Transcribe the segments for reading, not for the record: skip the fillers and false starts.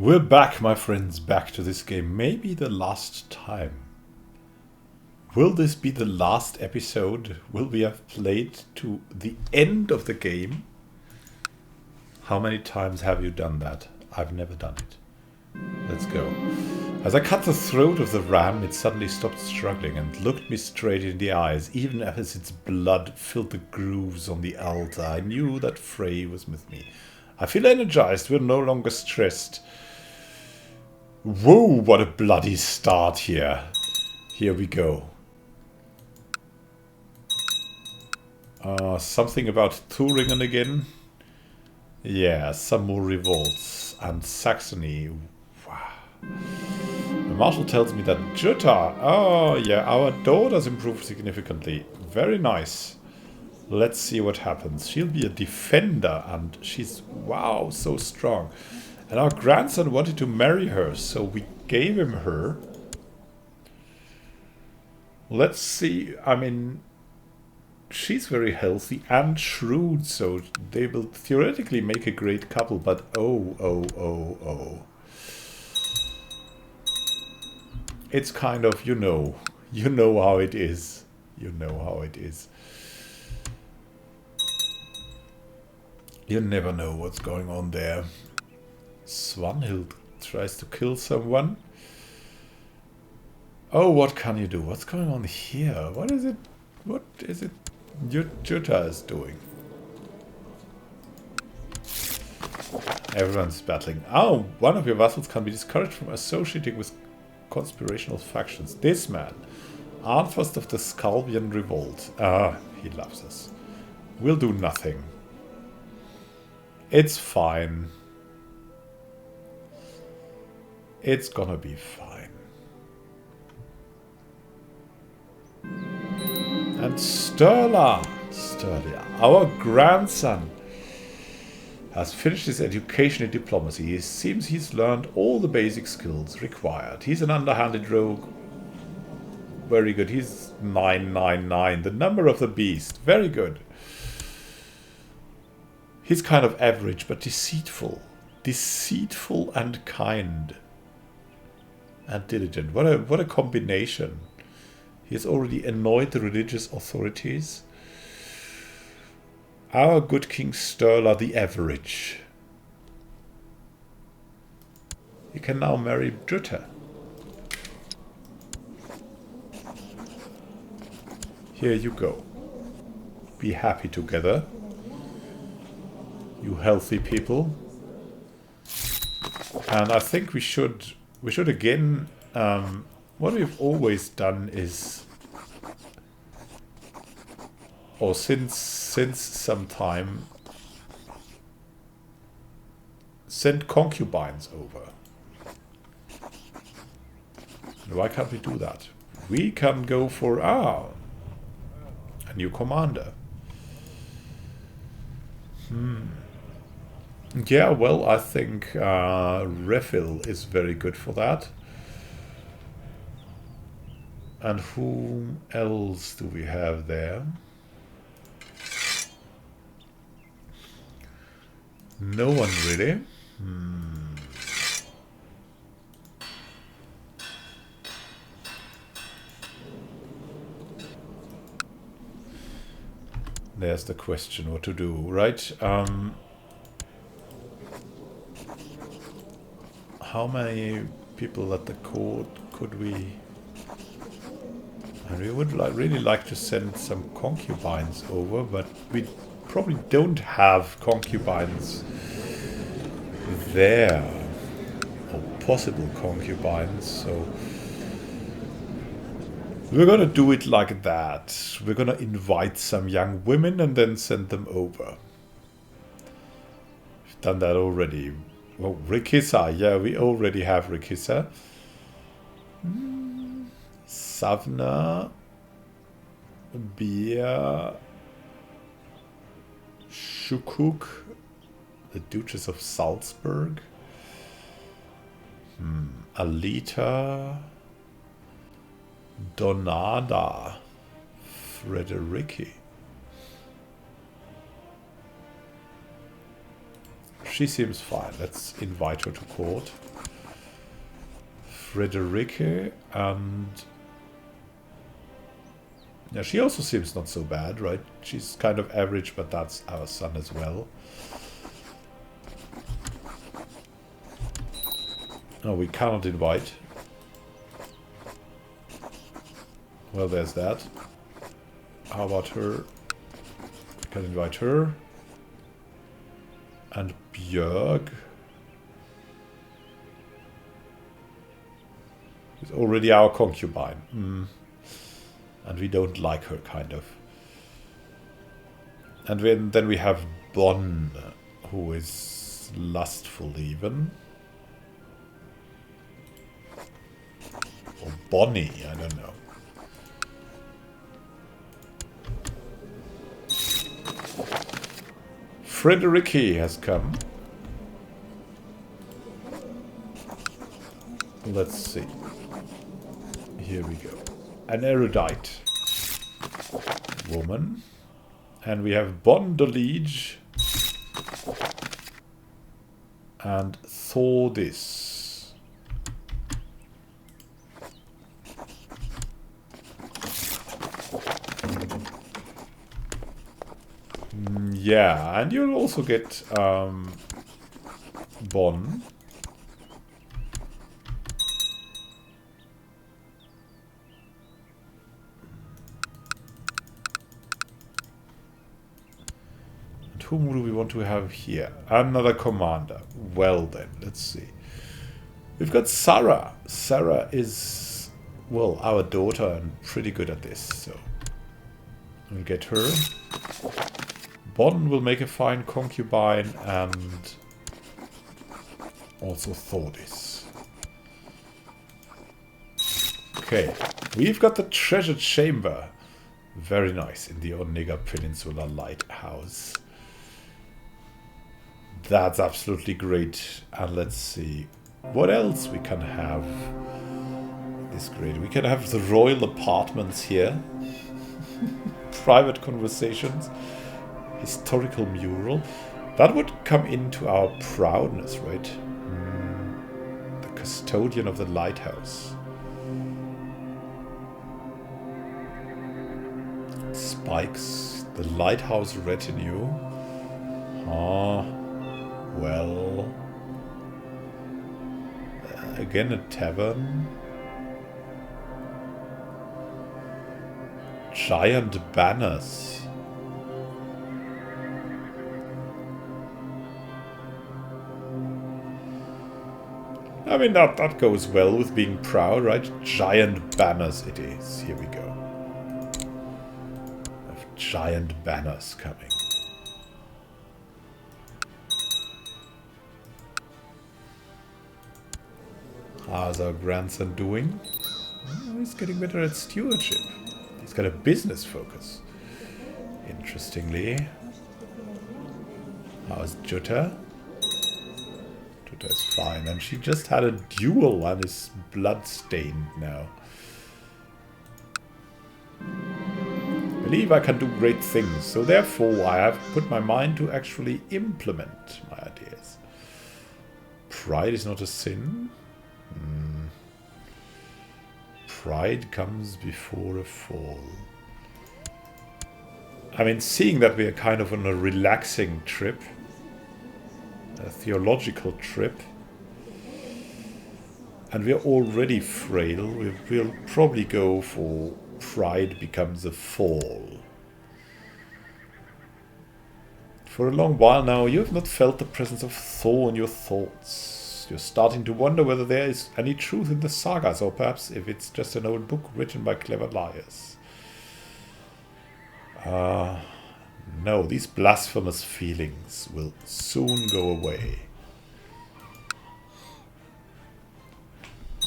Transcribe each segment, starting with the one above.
We're back, my friends, back to this game. Maybe the last time. Will this be the last episode? Will we have played to the end of the game? How many times have you done that? I've never done it. Let's go. As I cut the throat of the ram, it suddenly stopped struggling and looked me straight in the eyes. Even as its blood filled the grooves on the altar, I knew that Frey was with me. I feel energized. We're no longer stressed. Whoa, what a bloody start here. Here we go. Something about Thuringen again. Yeah, some more revolts. And Saxony. Wow. The marshal tells me that Jutta. Oh, yeah, our daughter's improved significantly. Very nice. Let's see what happens. She'll be a defender and she's, wow, so strong. And our grandson wanted to marry her, so we gave him her. Let's see. I mean, she's very healthy and shrewd, so they will theoretically make a great couple, but oh. It's kind of, you know how it is. You know how it is. You never know what's going on there. Svanhild tries to kill someone. Oh, what can you do? What's going on here? What is it? What is it Jutta is doing? Everyone's battling. Oh, one of your vassals can be discouraged from associating with conspirational factions. This man, Arnfast of the Scalvian Revolt. Ah, he loves us. We'll do nothing. It's fine. It's gonna be fine. And Sturla, our grandson, has finished his education in diplomacy. It seems he's learned all the basic skills required. He's an underhanded rogue. Very good. He's 999, the number of the beast. Very good. He's kind of average, but deceitful. Deceitful and kind. And diligent. What a combination. He has already annoyed the religious authorities. Our good King Sturla the Average. You can now marry Jutta. Here you go. Be happy together. You healthy people. And I think we should again, what we've always done is, or since some time, send concubines over. Why can't we do that? We can go for a new commander. Yeah, well, I think Refil is very good for that. And whom else do we have there? No one really. There's the question, what to do, right? How many people at the court could we... And we would really like to send some concubines over, but we probably don't have concubines there. Or possible concubines, so... We're gonna do it like that. We're gonna invite some young women and then send them over. We've done that already. Oh, Rikissa. Yeah, we already have Rikissa. Savna. Bia. Shukuk. The Duchess of Salzburg. Alita. Donada. Frederiki. She seems fine. Let's invite her to court. Friederike, and yeah, she also seems not so bad, right? She's kind of average, but that's our son as well. No, we cannot invite. Well, there's that. How about her? We can invite her. And Björg. Is already our concubine. And we don't like her, kind of. And then we have Bonn, who is lustful even. Or Bonnie, I don't know. Friederike has come. Let's see. Here we go. An erudite woman. And we have Bonn the Liege. And Thordis. Yeah, and you'll also get Bonn. And whom do we want to have here? Another commander. Well then, let's see. We've got Sarah. Sarah is, well, our daughter and pretty good at this, so we'll get her. Bonn will make a fine concubine, and also Thordis. Okay, we've got the treasure chamber. Very nice, in the Onega Peninsula Lighthouse. That's absolutely great. And let's see what else we can have. Is great. We can have the royal apartments here. Private conversations. Historical mural. That would come into our proudness, right? The custodian of the lighthouse. Spikes. The lighthouse retinue. Ah, well. Again a tavern. Giant banners. I mean, that goes well with being proud, right? Giant banners it is. Here we go. We have giant banners coming. How's our grandson doing? Oh, he's getting better at stewardship. He's got a business focus. Interestingly. How's Jutta? Jutta is fine. And she just had a duel and is blood-stained now. I believe I can do great things. So therefore I have put my mind to actually implement my ideas. Pride is not a sin. Pride comes before a fall. I mean, seeing that we are kind of on a relaxing trip, a theological trip, and we are already frail, we'll probably go for pride becomes a fall. For a long while now, you have not felt the presence of Thor in your thoughts. You're starting to wonder whether there is any truth in the sagas, or perhaps if it's just an old book written by clever liars. No, these blasphemous feelings will soon go away.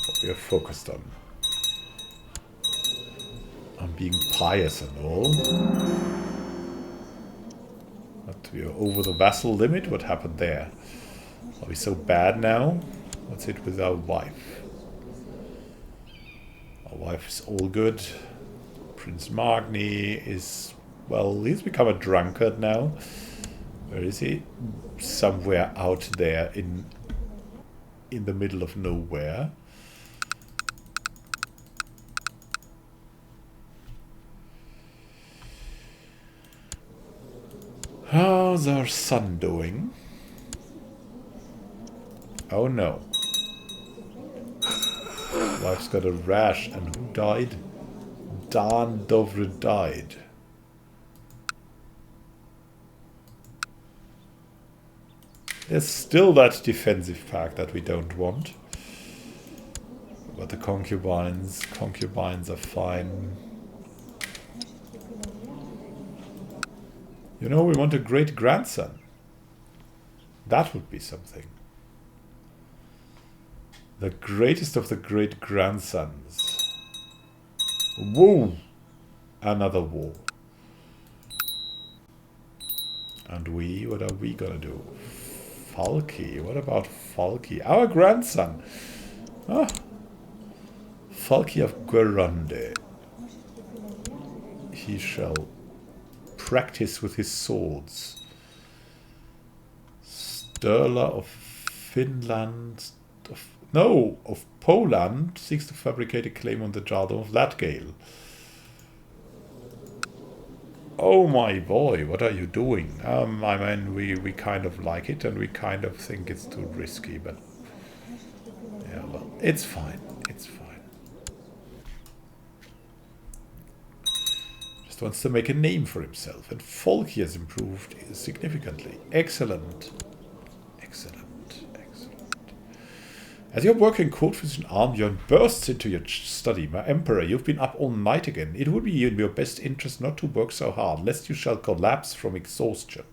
What we are focused on being pious and all. But we are over the vassal limit. What happened there? Are we so bad now? What's it with our wife? Our wife is all good. Prince Magni is, well, he's become a drunkard now. Where is he? Somewhere out there in the middle of nowhere. How's our son doing? Oh no. Wife's got a rash, and who died? Dan Dovre died. There's still that defensive pack that we don't want. But the concubines are fine. You know, we want a great grandson. That would be something. The greatest of the great grandsons. Whoa! Another war. And what are we gonna do? Falki. What about Falki? Our grandson. Ah. Falki of Guerande. He shall practice with his swords. Sturla of Finland. Of Poland seeks to fabricate a claim on the Jardim of Latgale. Oh my boy, what are you doing? I mean, we kind of like it and we kind of think it's too risky, but yeah, well, it's fine. It's fine. Just wants to make a name for himself, and Folky has improved significantly. Excellent. Excellent. As your working court physician Armbjorn bursts into your study, my emperor, you've been up all night again. It would be in your best interest not to work so hard, lest you shall collapse from exhaustion.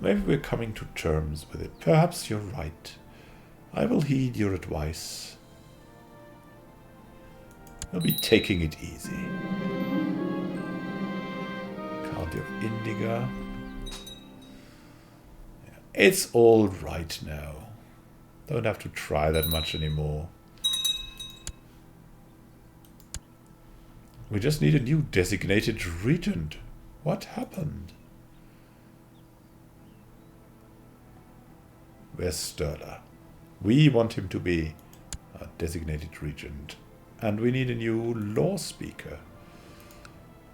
Maybe we're coming to terms with it. Perhaps you're right. I will heed your advice. I'll be taking it easy. County of Indiga. Yeah, it's all right now. Don't have to try that much anymore. We just need a new designated regent. What happened? Where's Sturla? We want him to be a designated regent. And we need a new law speaker.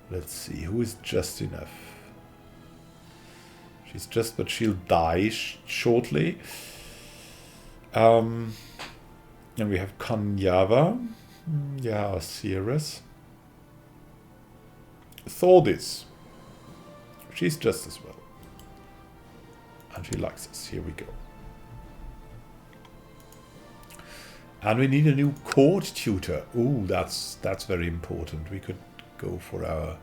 Let's see, who is just enough? She's just, but she'll die shortly. And we have Kanyava. Yeah, Osiris. Thordis. She's just as well. And she likes us. Here we go. And we need a new court tutor. Ooh, that's very important. We could go for our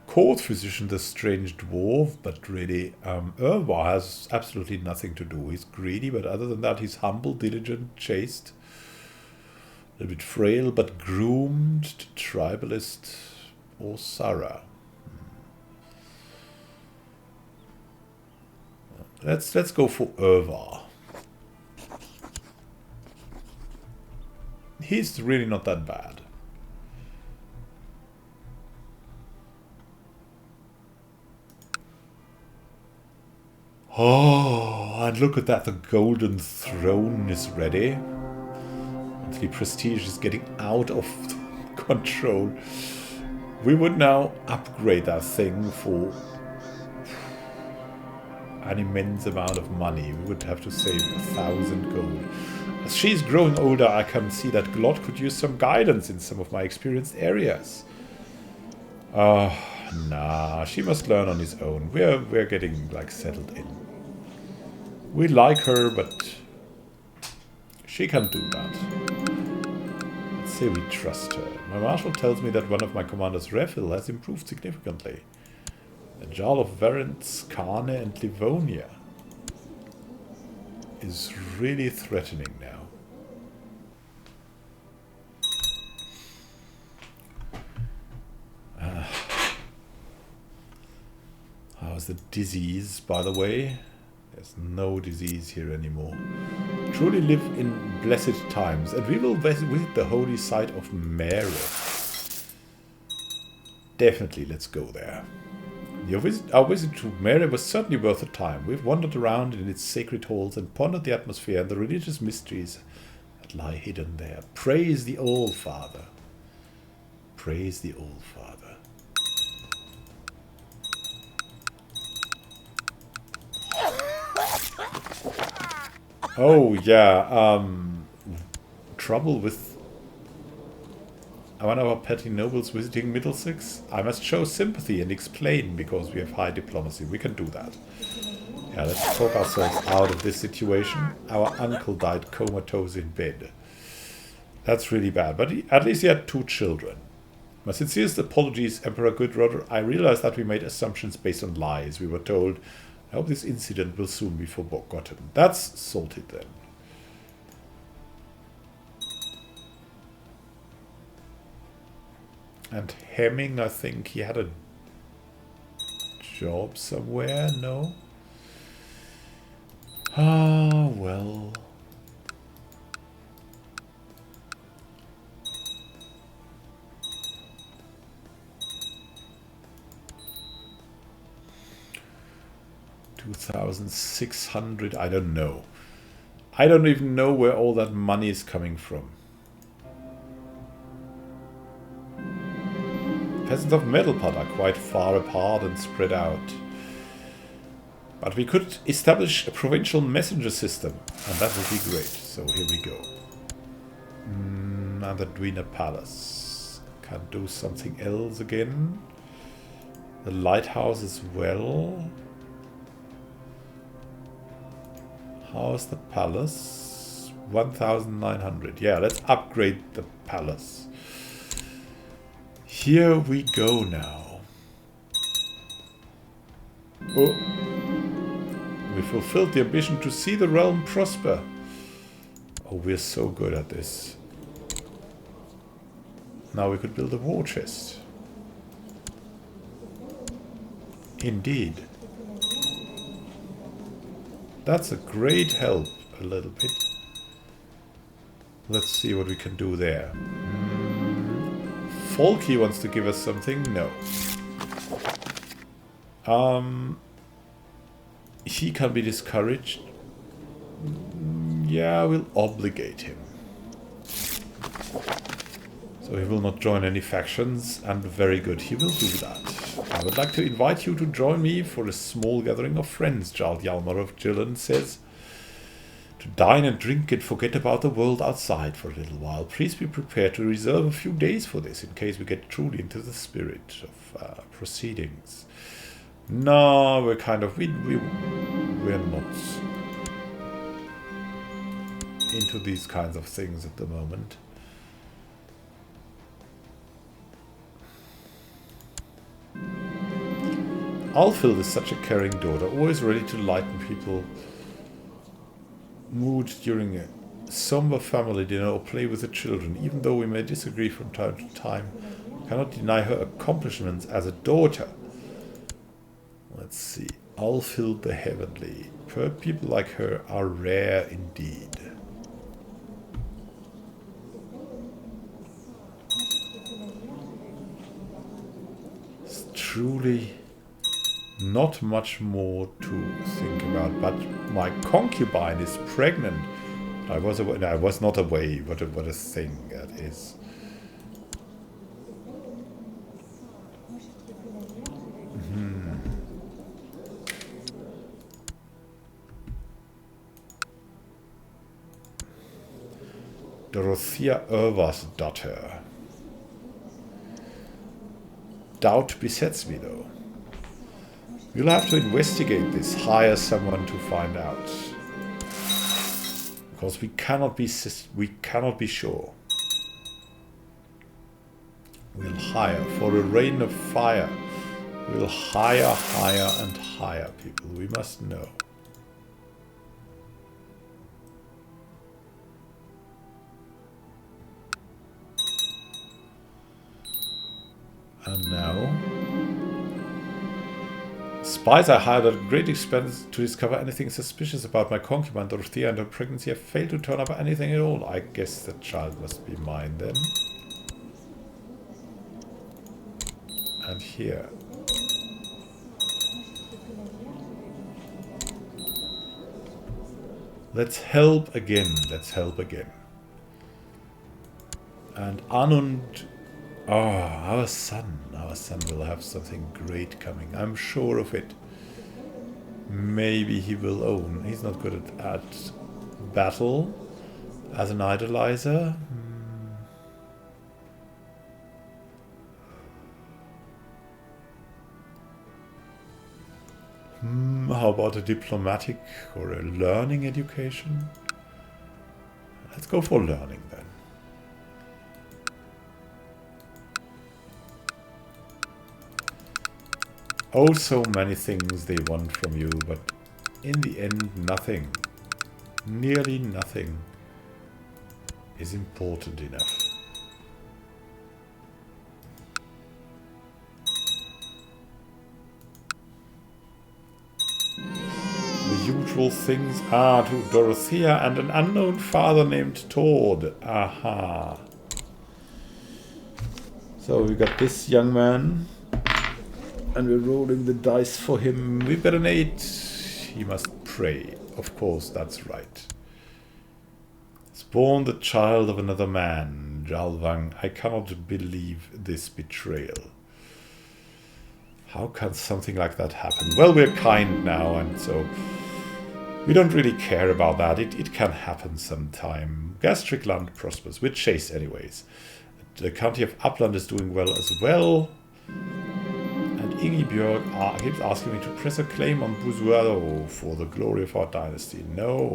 court physician, the strange dwarf, but really, Irva has absolutely nothing to do. He's greedy, but other than that, he's humble, diligent, chaste, a little bit frail, but groomed, tribalist, or Sarah. Let's go for Irva. He's really not that bad. Oh, and look at that, the golden throne is ready. And the prestige is getting out of control. We would now upgrade that thing for an immense amount of money. We would have to save 1,000 gold. As she's growing older, I can see that Glot could use some guidance in some of my experienced areas. Nah, she must learn on his own. We're getting, like, settled in. We like her, but she can do that. Let's say we trust her. My marshal tells me that one of my commanders, Refil, has improved significantly. The Jarl of Varents, Kane, and Livonia is really threatening now. How's the disease, by the way? There's no disease here anymore. Truly live in blessed times, and we will visit the holy site of Mary. Definitely, let's go there. Our visit to Mary was certainly worth the time. We've wandered around in its sacred halls and pondered the atmosphere and the religious mysteries that lie hidden there. Praise the All-Father. Praise the All-Father. Oh, yeah, trouble with one of our petty nobles visiting Middlesex. I must show sympathy and explain because we have high diplomacy. We can do that. Yeah, let's talk ourselves out of this situation. Our uncle died comatose in bed. That's really bad, but at least he had 2 children. My sincerest apologies, Emperor Goodrodder. I realize that we made assumptions based on lies. We were told, I hope this incident will soon be forgotten. That's salted then. And Hemming, I think he had a job somewhere, no? Ah, well. $2,600, I don't know. I don't even know where all that money is coming from. Peasants of Metalpot are quite far apart and spread out. But we could establish a provincial messenger system, and that would be great. So here we go. And the Duina Palace. Can do something else again. The lighthouse as well. How's the palace? 1,900. Yeah, let's upgrade the palace. Here we go now. Oh. We fulfilled the ambition to see the realm prosper. Oh, we're so good at this. Now we could build a war chest. Indeed. That's a great help, a little bit. Let's see what we can do there. Folky wants to give us something? No. He can be discouraged. Yeah, we'll obligate him. So he will not join any factions, and very good, he will do that. I would like to invite you to join me for a small gathering of friends, Jarl Hjalmar of Gillen says. To dine and drink and forget about the world outside for a little while. Please be prepared to reserve a few days for this, in case we get truly into the spirit of proceedings. No, we're kind of... we're not into these kinds of things at the moment. Alfhild is such a caring daughter, always ready to lighten people's mood during a somber family dinner or play with the children. Even though we may disagree from time to time, I cannot deny her accomplishments as a daughter. Let's see. Alfhild the Heavenly. People like her are rare indeed. It's truly not much more to think about, but my concubine is pregnant. I was away. No, I was not away. What a thing that is. Dorothea Irvarsdotter. Doubt besets me though. We'll have to investigate this, hire someone to find out. Because we cannot be sure. We'll hire for a reign of fire. We'll hire and hire people. We must know. And now, spies I hired at great expense to discover anything suspicious about my concubine Dorothea and her pregnancy have failed to turn up anything at all. I guess the child must be mine then. And here. Let's help again. Let's help again. And Anund, our son will have something great coming. I'm sure of it. Maybe he will own. He's not good at battle as an idolizer. How about a diplomatic or a learning education? Let's go for learning then. Oh, so many things they want from you, but in the end, nothing, nearly nothing, is important enough. The usual things are to Dorothea and an unknown father named Tord. Aha. So we got this young man. And we're rolling the dice for him. We've got an 8. He must pray. Of course, that's right. Spawn the child of another man. Jalvang, I cannot believe this betrayal. How can something like that happen? Well, we're kind now, and so we don't really care about that. It can happen sometime. Gastric land prospers. We're chased anyways. The county of Upland is doing well as well. Ingebjörg keeps asking me to press a claim on Buzuero for the glory of our dynasty. No.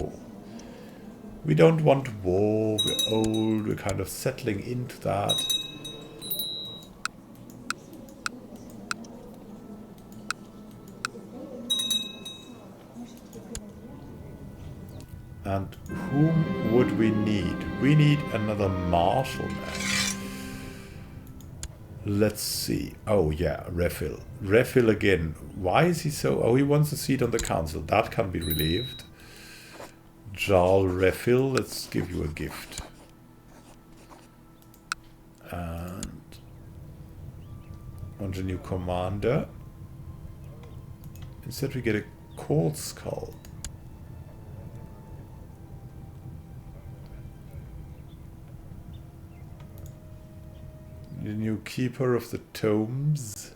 We don't want war. We're old. We're kind of settling into that. And whom would we need? We need another marshal man. Let's see. Oh yeah, Refill. Refill again. Why is he so... Oh, he wants a seat on the council. That can be relieved. Jarl Refill, let's give you a gift. And... on the new commander. Instead we get a cold skull. The new keeper of the tomes.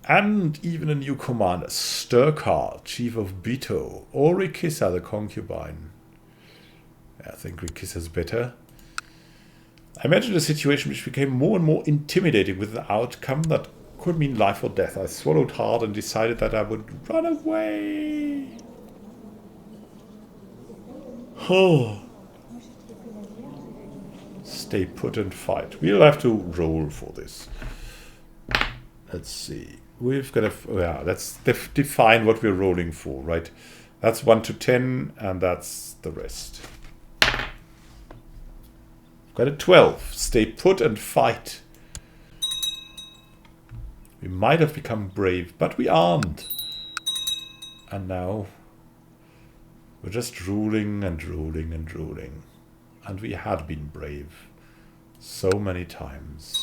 And even a new commander. Sturkar, chief of Bito. Or Rikissa, the concubine. I think Rikissa's better. I imagined a situation which became more and more intimidating with an outcome that could mean life or death. I swallowed hard and decided that I would run away. Oh. Stay put and fight. We'll have to roll for this. Let's see. We've got to... yeah, let's define what we're rolling for, right? That's 1 to 10, and that's the rest. Got a 12. Stay put and fight. We might have become brave, but we aren't. And now we're just ruling and ruling and ruling. And we had been brave so many times.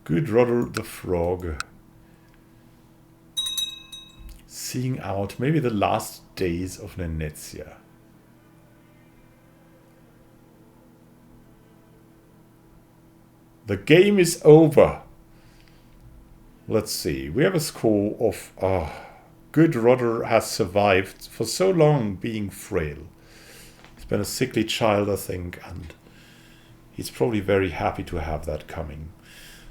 Good Rodder the Frog. Seeing out maybe the last days of Nenezia. The game is over. Let's see. We have a score of... Good Rodder has survived for so long being frail. He's been a sickly child, I think, and he's probably very happy to have that coming.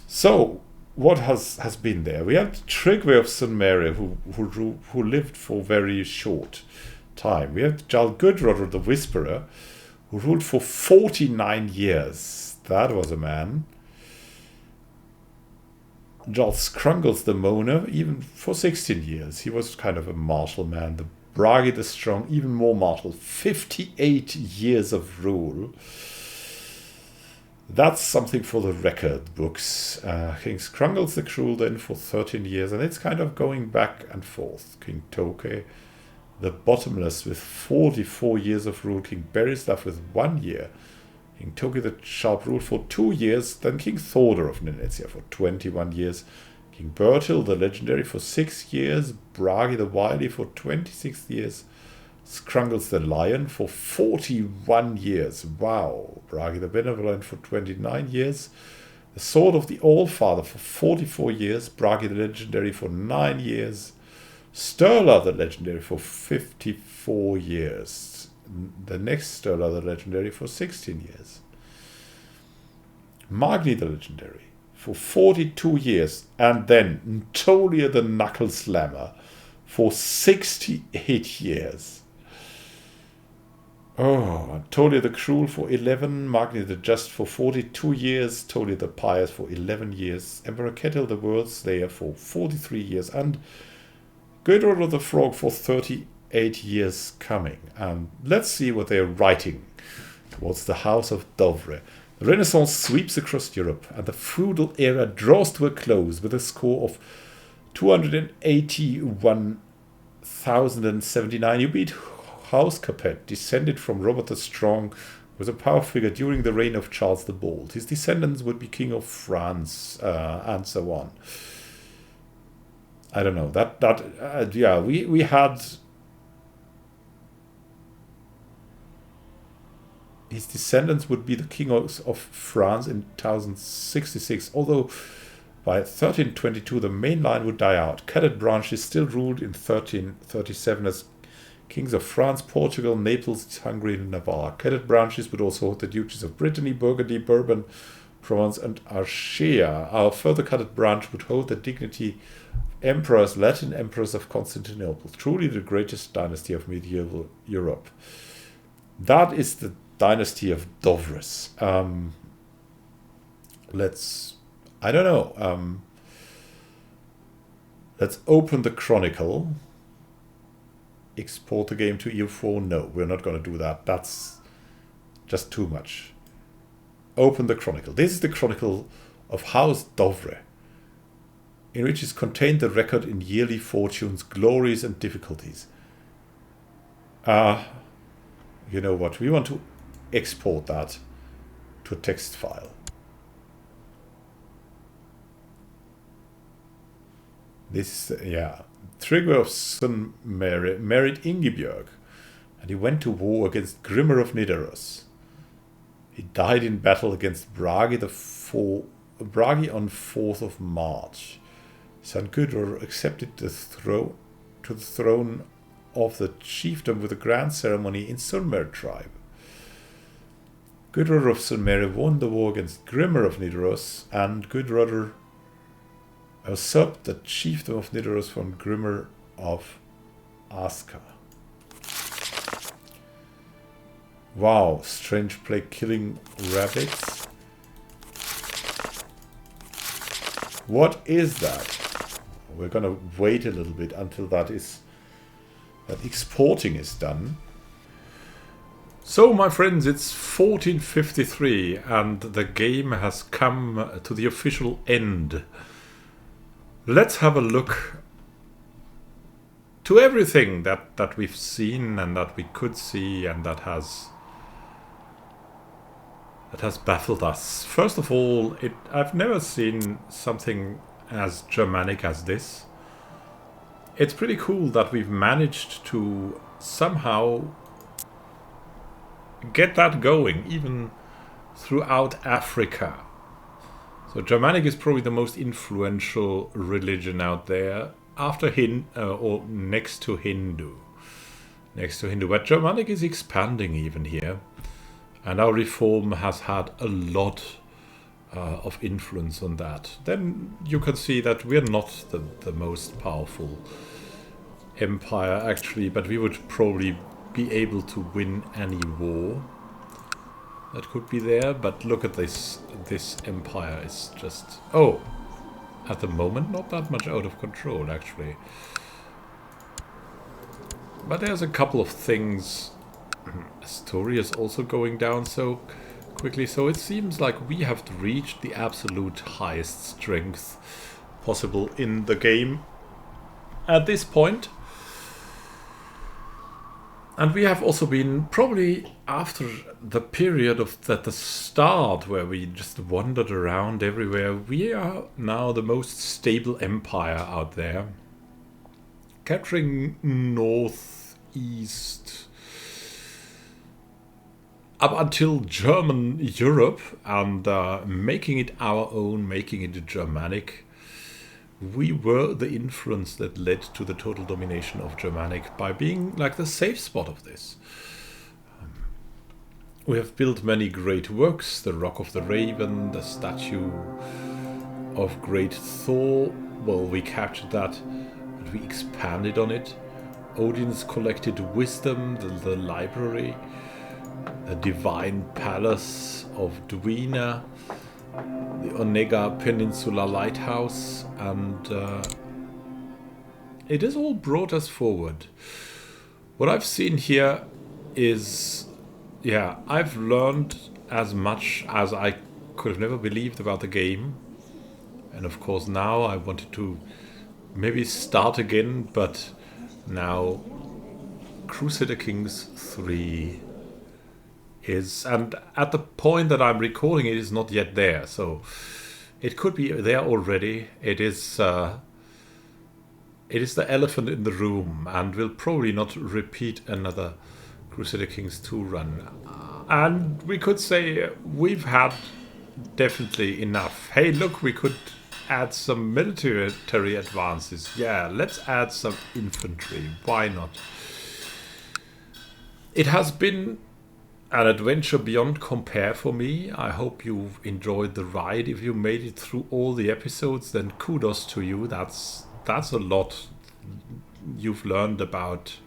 So, what has been there? We had Tryggve of Sunmere, who lived for very short time. We had Jarl Gudrodr the Whisperer, who ruled for 49 years. That was a man. Jarl Scrungles the Moaner, even for 16 years. He was kind of a martial man. The Bragi the Strong, even more martial. 58 years of rule. That's something for the record books. King Scrungles the Cruel then for 13 years, and it's kind of going back and forth. King Toke the Bottomless with 44 years of rule. King Berislav with 1 year. King Toki the Sharp ruled for 2 years, then King Thorder of Nenezia for 21 years, King Bertil the Legendary for 6 years, Bragi the Wily for 26 years, Scrungles the Lion for 41 years. Wow. Bragi the Benevolent for 29 years. The Sword of the Allfather for 44 years. Bragi the Legendary for 9 years. Sturla the Legendary for 54 years. The next Sturla the Legendary for 16 years. Magni the Legendary for 42 years. And then Ntolia the Knuckle Slammer for 68 years. Oh, Tolia the Cruel for 11, Magni the Just for 42 years, Tolia the Pious for 11 years, Emperor Kettle the World Slayer for 43 years, and Gudrun the Frog for 38 years coming. And let's see what they're writing towards the House of Dovre. The Renaissance sweeps across Europe, and the feudal era draws to a close with a score of 281,079. You beat House Capet, descended from Robert the Strong, was a power figure during the reign of Charles the Bold. His descendants would be King of France, and so on. I don't know. Yeah, we had... His descendants would be the King of France in 1066, although by 1322 the main line would die out. Cadet branches still ruled in 1337 as Kings of France, Portugal, Naples, Hungary, and Navarre. Cadet branches would also hold the duchies of Brittany, Burgundy, Bourbon, Provence, and Achaia. Our further cadet branch would hold the dignity of emperors, Latin emperors of Constantinople. Truly the greatest dynasty of medieval Europe. That is the dynasty of Dovres. I don't know. Let's open the Chronicle. Export the game to EU4. No, we're not going to do that. That's just too much. Open the Chronicle. This is the Chronicle of House Dovre, in which is contained the record in yearly fortunes, glories, and difficulties. You know what? We want to export that to a text file. This, yeah. Trigger of Sun married Ingebjörg, and he went to war against Grimmer of Nidaros. He died in battle against Bragi on 4th of March. Son Gudrun accepted the throne of the chiefdom with a grand ceremony in Sunmer tribe. Gudrun of Sunmer won the war against Grimmer of Nidaros, and Gudrun usurped the chiefdom of Nidaros from Grimmer of Aska. Wow, strange plague killing rabbits. What is that? We're gonna wait a little bit until that exporting is done. So, my friends, it's 1453 and the game has come to the official end. Let's have a look to everything that we've seen and that we could see and that has baffled us. First of all, I've never seen something as Germanic as this. It's pretty cool that we've managed to somehow get that going, even throughout Africa. So Germanic is probably the most influential religion out there, after or next to Hindu. But Germanic is expanding even here, and our reform has had a lot of influence on that. Then you can see that we're not the most powerful empire actually, but we would probably be able to win any war that could be there. But look at this empire is just, oh, at the moment not that much out of control actually, but there's a couple of things. Astoria is also going down so quickly, so it seems like we have reached the absolute highest strength possible in the game at this point. And we have also been, probably after the period of at the start where we just wandered around everywhere, we are now the most stable empire out there. Capturing northeast East, up until German Europe, and making it our own, making it Germanic. We were the influence that led to the total domination of Germanic by being like the safe spot of this. We have built many great works, the Rock of the Raven, the statue of Great Thor. Well, we captured that, but we expanded on it. Odin's collected wisdom, the library, the divine palace of Duina, the Onega Peninsula Lighthouse, and it has all brought us forward. What I've seen here is, yeah, I've learned as much as I could have never believed about the game. And of course now I wanted to maybe start again, but now Crusader Kings 3 is, and at the point that I'm recording it is not yet there, so it could be there already. It is the elephant in the room, and we'll probably not repeat another Crusader Kings 2 run. And we could say we've had definitely enough. Hey, look, we could add some military advances. Yeah, let's add some infantry. Why not? It has been an adventure beyond compare for me. I hope you've enjoyed the ride. If you made it through all the episodes, then kudos to you. That's a lot you've learned about,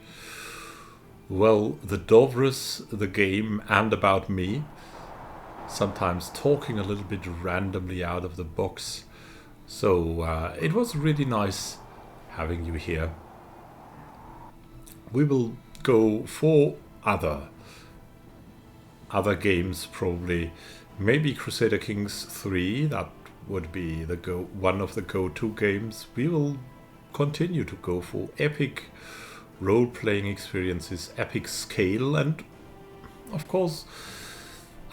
well, the Dovres, the game, and about me. Sometimes talking a little bit randomly out of the box. So it was really nice having you here. We will go for other games probably. Maybe Crusader Kings 3, that would be one of the go-to games. We will continue to go for epic role-playing experiences, epic scale, and of course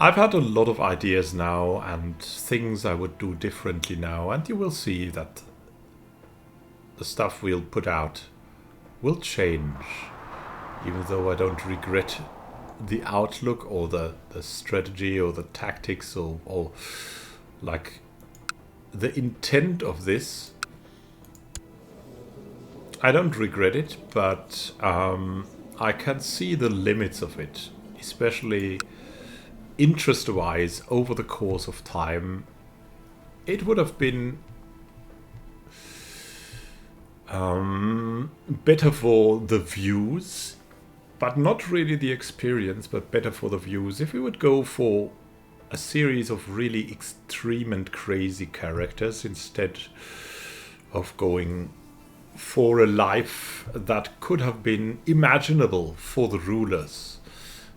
I've had a lot of ideas now and things I would do differently now, and you will see that the stuff we'll put out will change, even though I don't regret the outlook or the strategy or the tactics or like the intent of this. I don't regret it, but I can see the limits of it, especially interest-wise. Over the course of time, it would have been better for the views, but not really the experience, but better for the views if we would go for a series of really extreme and crazy characters instead of going for a life that could have been imaginable for the rulers.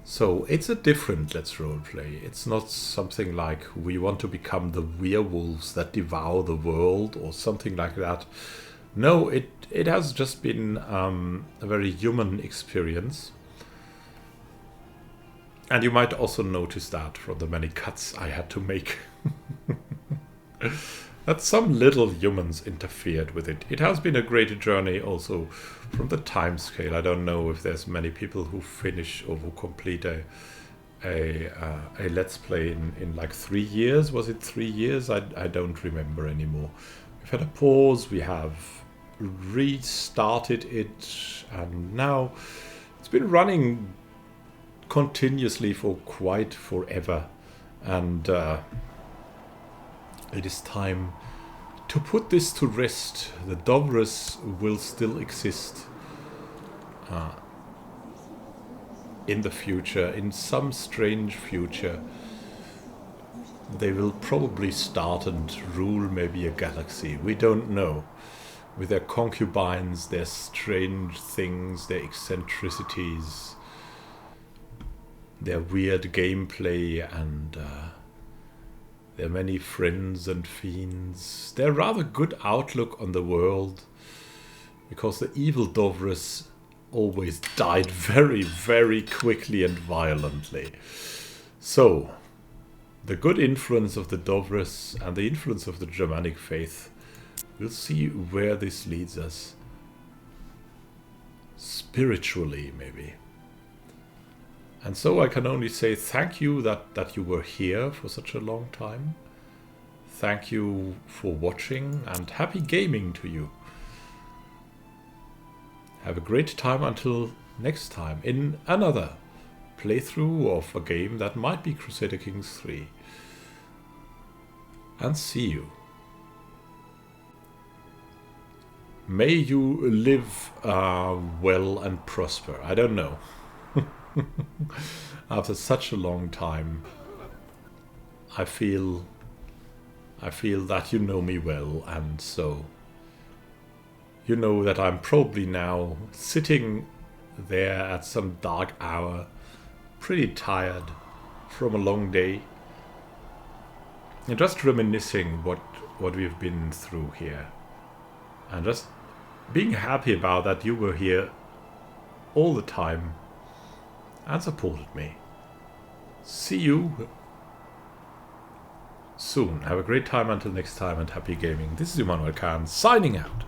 So it's a different Let's Roleplay. It's not something like we want to become the werewolves that devour the world or something like that. No, it has just been a very human experience. And you might also notice that from the many cuts I had to make. That some little humans interfered with it. It has been a great journey also from the time scale. I don't know if there's many people who finish or who complete a Let's Play in like 3 years. Was it 3 years? I don't remember anymore. We've had a pause. We have restarted it. And now it's been running continuously for quite forever. And it is time to put this to rest. The Dovres will still exist in the future. In some strange future, they will probably start and rule maybe a galaxy. We don't know. With their concubines, their strange things, their eccentricities, their weird gameplay, and their many friends and fiends, their rather good outlook on the world, because the evil Dovres always died very, very quickly and violently. So, the good influence of the Dovres and the influence of the Germanic faith, we'll see where this leads us. spiritually, maybe. And so I can only say thank you that you were here for such a long time. Thank you for watching, and happy gaming to you. Have a great time until next time in another playthrough of a game that might be Crusader Kings 3. And see you. May you live well and prosper. I don't know. After such a long time, I feel that you know me well, and so you know that I'm probably now sitting there at some dark hour, pretty tired from a long day, and just reminiscing what we've been through here, and just being happy about that you were here all the time and supported me. See you soon. Have a great time until next time, and happy gaming. This is Immanuel Khan signing out.